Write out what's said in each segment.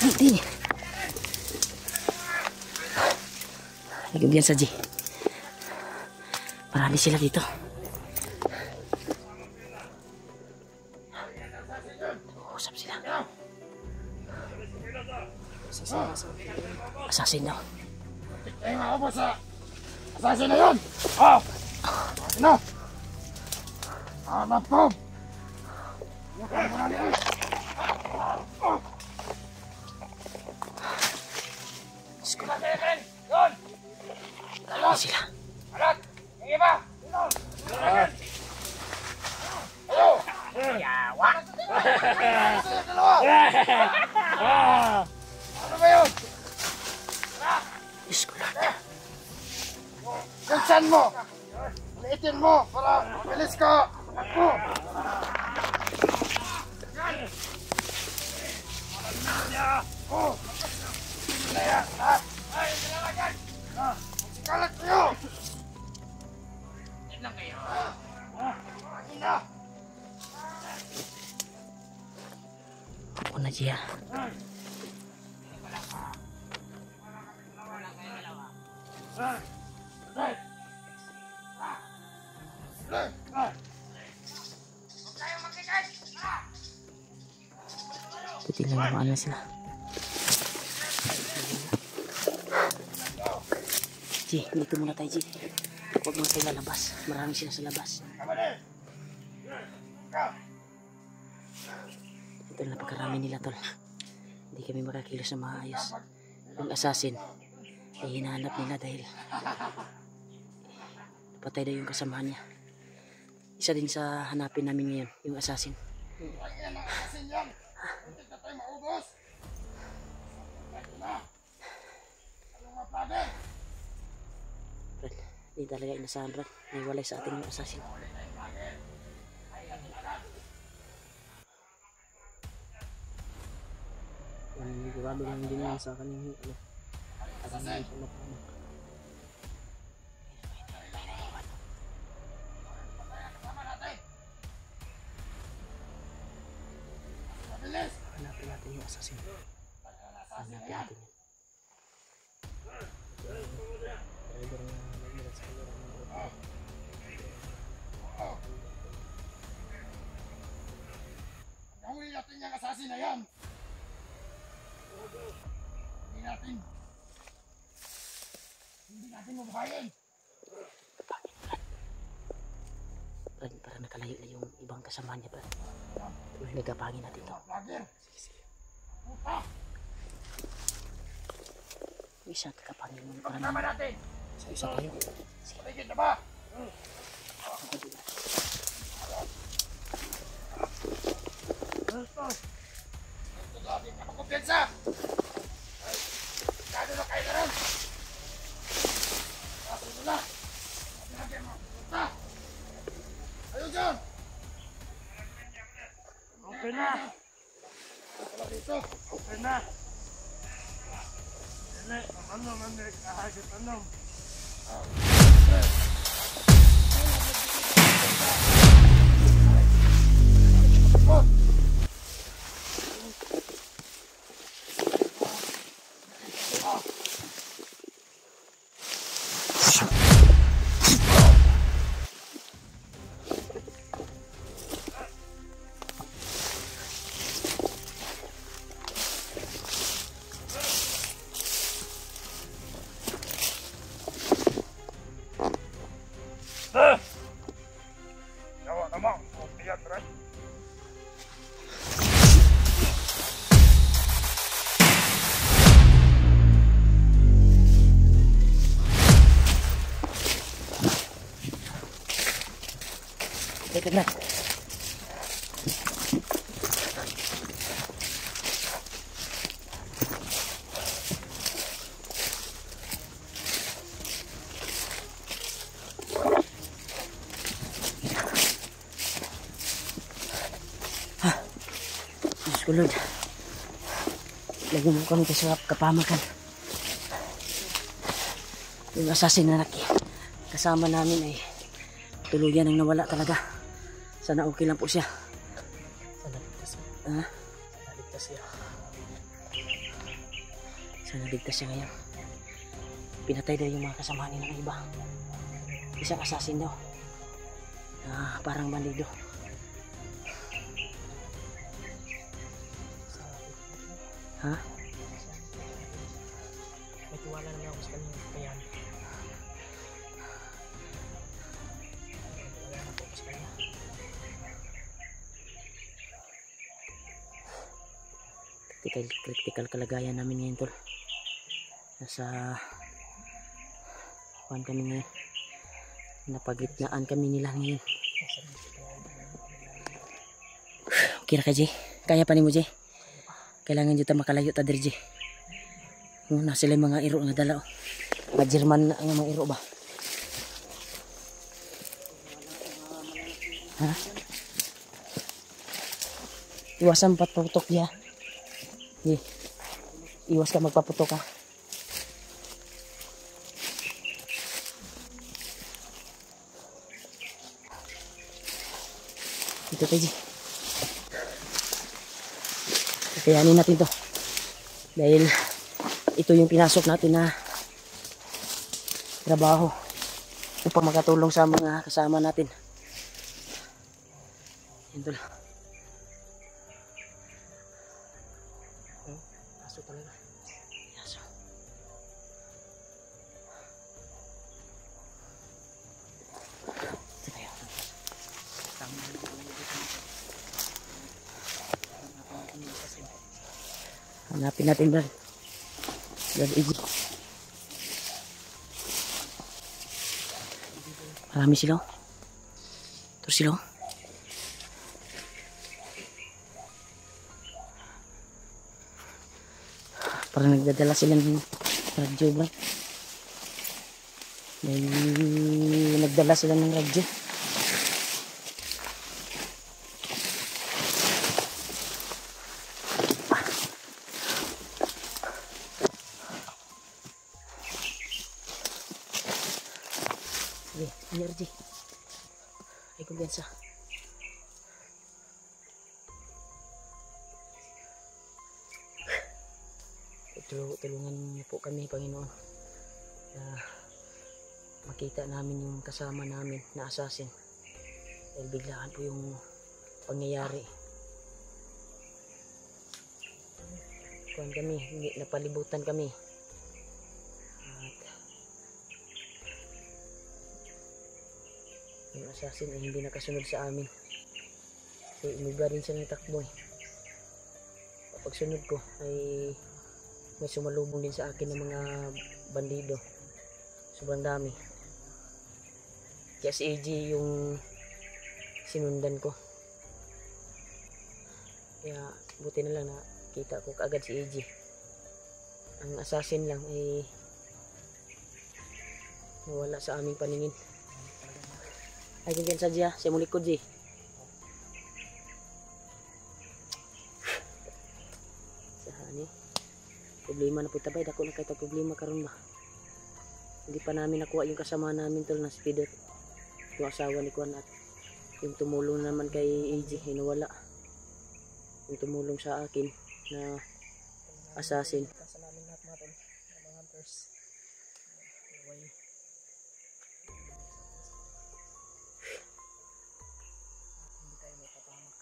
Hindi. Nagbiyan sa G. Marami sila dito. Usap sila. Assassin daw. Eh, nga ako sa assassin na yun! Oh! Ano? Hanap ko! Yakan mo na niya! Marami sila. Alat! Yung iba! Ayo! Yawa! Ano ba yun? Iskulada. Gansan mo! Liitin mo para bilis ka! Ako! Oh! Kaya! Ay! Dalawa dyan! Sikalat kayo! Yan lang kayo! Akin na! Ako na Gia. Titignan naman na sila. G, dito muna tayo G. Huwag muna tayo lalabas. Marami sila sa labas. Ito na pagkarami nila tol. Hindi kami makakilos na maayos. Yung assassin ay hinahanap nila dahil patay daw yung kasamahan niya. Isa din sa hanapin namin ngayon, yung assassin. Ayan ang assassin yan! Hindi ka tayo maubos! Ito na! Anong maplade? Brad, hindi talaga inasahan Brad. Naiwalay sa atin yung assassin. Sigurado lang din yan sa kanyang assassin! Hanapin natin yung assassin. Hanapin natin yun. Nahuli natin yung assassin na yan! Hindi natin mabuhayin! Brad, para nakalayo na yung ibang kasama niya Brad. Nagapangin natin ito. Isa kakapangin mo para Kasama natin! isa tayo. Paligid na ba? Ito natin na magkumpiyansa! Kado na kayo na rin! Kaso na! Natin mo! Punta! Ayun dyan! Okay na! Wala dito! Okay na! Ano man kahagit anong? Yawa naman, biyan rin. Teka na. Kulod. Lagi mo kami sa kapamakan. Yung assassin na kasama namin ay tuluyan ang nawala talaga. Sana okay lang po siya. Sana ligtas siya. Sana ligtas siya ngayon. Pinatay daw yung mga kasama nilang iba. Isang assassin daw. Parang bandido. Ha? May tiwala na ako sa kanya. Kaya wala na ako sa kanya. Critical kalagayan namin ngayon, tol. Nasa kami ngayon. Napagitnaan kami nila ngayon. Okay na ka, Jay? Kaya pa ni mo, Jay? Kailangan dito makalayo ta diri, Jay. Na sila mga iro nga dala. Mga German na ang mga iro ba? Ha? Iwasan patutok niya. Jay. Iwas ka magpaputok ka. Ito tayo, Jay. Kayanin natin to dahil ito yung pinasok natin na trabaho upang makatulong sa mga kasama natin. Ito lang. Kaso talaga. Yaso. Ito tayo. Hanapin natin Brad. Brad Iggy. Marami sila. Terus sila. Parang nagdadala sila ng radyo, Brad. May nagdala sila ng radyo. Sige, energy. Ay kumpiyansa. Tulungan niyo po kami, Panginoon. Makita namin yung kasama namin na assassin. Dahil biglaan po yung pangyayari. Kuhan kami, napalibutan kami. Yung assassin ay hindi nakasunod sa amin. Kasi umiba rin siya ng takbo eh. Kapag sunod ko ay may sumalubong din sa akin ng mga bandido. Sobrang dami. Kaya si AJ yung sinundan ko. Kaya buti na lang na kita ko kaagad si AJ. Ang assassin lang ay nawala sa aming paningin. Ay ganyan sa Jia, siya muli ko Jia. Saan eh? Problema na po tabay, dako na kayo problema karon ba? Hindi pa namin nakuha yung kasama namin tol na si Pidot. Yung asawa ni Kwan at yung tumulong naman kay AJ, hinawala. Yung tumulong sa akin na assassin. Kasalamin lahat mga tol, mga hunters. Hindi tayo matapamak.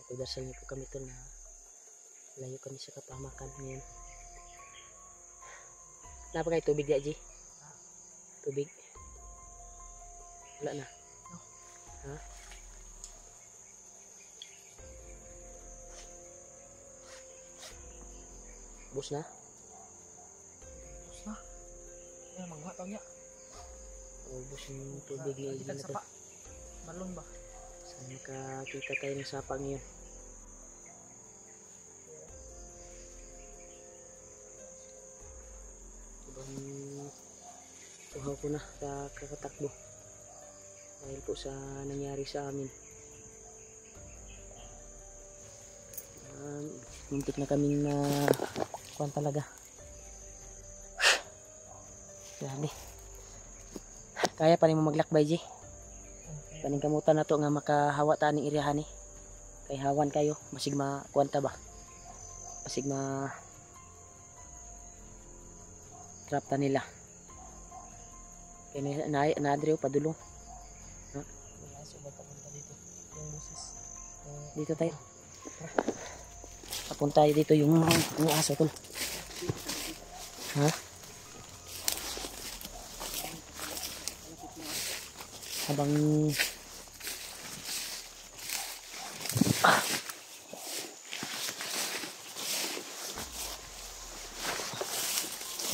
Pagdasal niyo po kami tol na layo kami sa kapamakan ngayon. Napa kayo tubig ya, Ji? Tubig? Wala na? Ha? Bus na? Bus na. Ayan, mga tao niya. Ubus yung tubig ni Iggy na to. Balon ba? Saan makakita tayo ng sapa ngayon? Ibang tuhaw ko na sa kakatakbo dahil po sa nangyari sa amin. Muntik na kaming kuwan talaga. Grabe. Kaya pa rin mo maglakbay, Ji. Paning kamutan na to nga makahawa ta ning iriyahan eh. Kay hawan kayo, masig makuwanta ba? Masig ma trap ta nila. Kaya na-adriyo padulong. Wala sa ba papunta dito. Yung boses. Dito tayo. Papunta tayo dito yung aso tol. Ha? Habang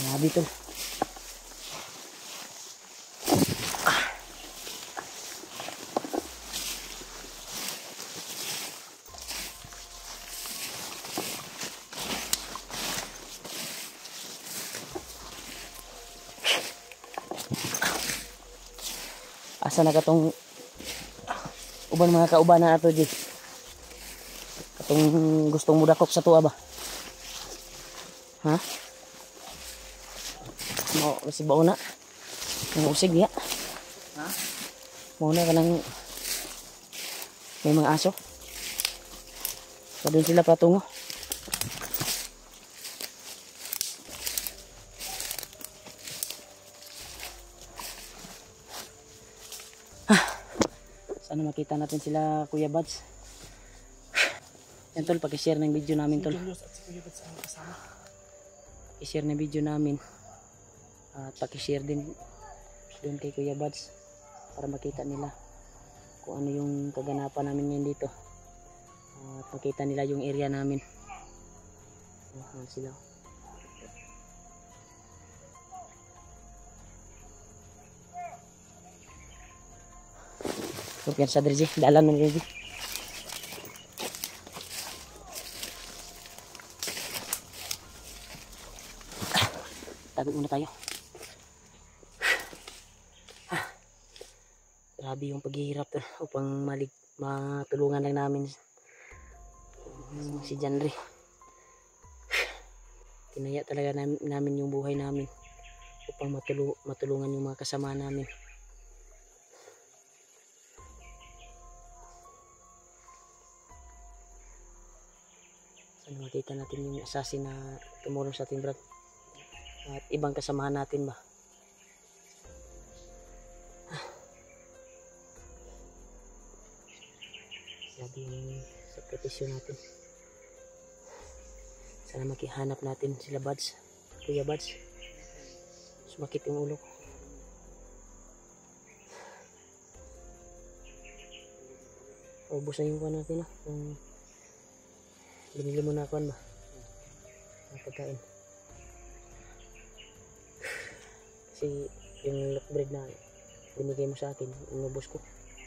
grabe tol. Asa na katong uban mga kauban na ato di katong gustong mudakop sa tuwa ba? Ha? Mo kasi ba una ang usig niya? Ha? Mauna ka ng may mga aso so doon sila patungo. Sana makita natin sila Kuya Buds. Yan tol, pag-share ng video namin tol. Julius at si Kuya Buds ang kasama. I-share ng video namin. At pag-share din doon kay Kuya Buds para makita nila kung ano yung kaganapan namin ngayon dito. At makita nila yung area namin. Ayan sila. Kumpiyansa diri, dalan man diri. Tabi muna tayo. Grabe yung paghihirap upang matulungan lang namin si Janry. Tinaya talaga namin yung buhay namin upang matulungan yung mga kasama namin. Sana makita natin yung assassin na tumulong sa ating brad at ibang kasamahan natin ba. Sabi yung sakripisyo natin. Sana makihanap natin sila Buds, Kuya Buds. Sumakit yung ulo ko. Ubusan yung kuha natin kung binili mo na ako ba? Ang pagkain. Kasi yung lock bread na binigay mo sa akin, inubos ko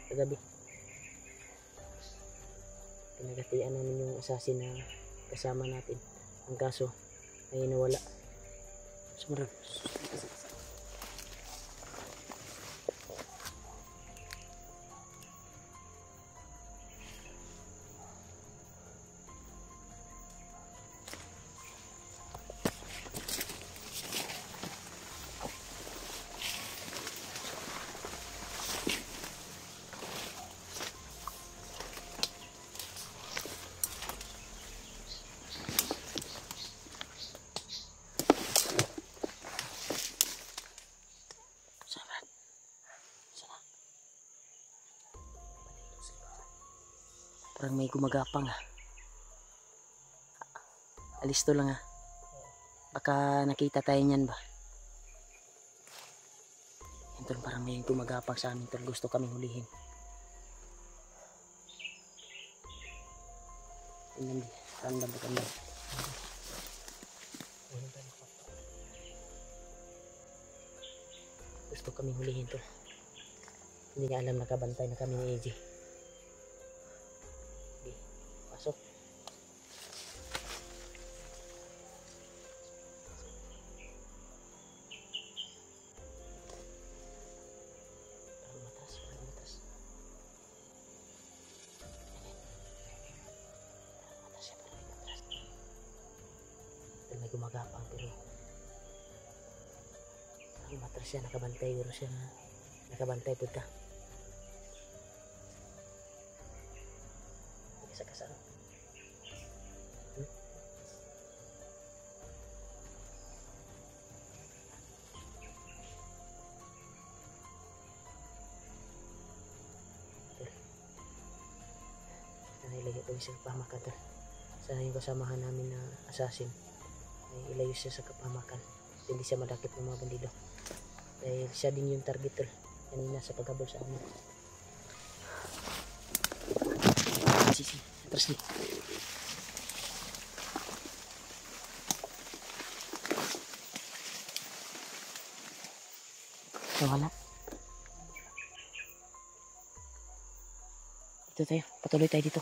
kagabi. Pinagatian namin yung assassin na kasama natin. Ang kaso ay nawala. Sumarap. Parang may gumagapang alis to lang baka nakita tayo niyan ba. Ito parang may gumagapang sa amin tol, gusto kaming hulihin. Random. Gusto kaming hulihin tol. Hindi nga alam, nakabantay na kami ni AJ. Pasok. Parang matas. Matas siya, parang matas. May gumagapang pero parang matas siya, nakabantay. Pero siya nakabantay po ka. Kasa-kasa. ilayo kami sa kapahamakan tol. Sana yung kasamahan namin na assassin ay ilayo siya sa kapahamakan. Hindi siya madakip ng mga bandido. Dahil siya din yung target tol kanina sa paghabol sa amin. Sisi, atras ni. Wala. Dito tayo. Patuloy tayo dito.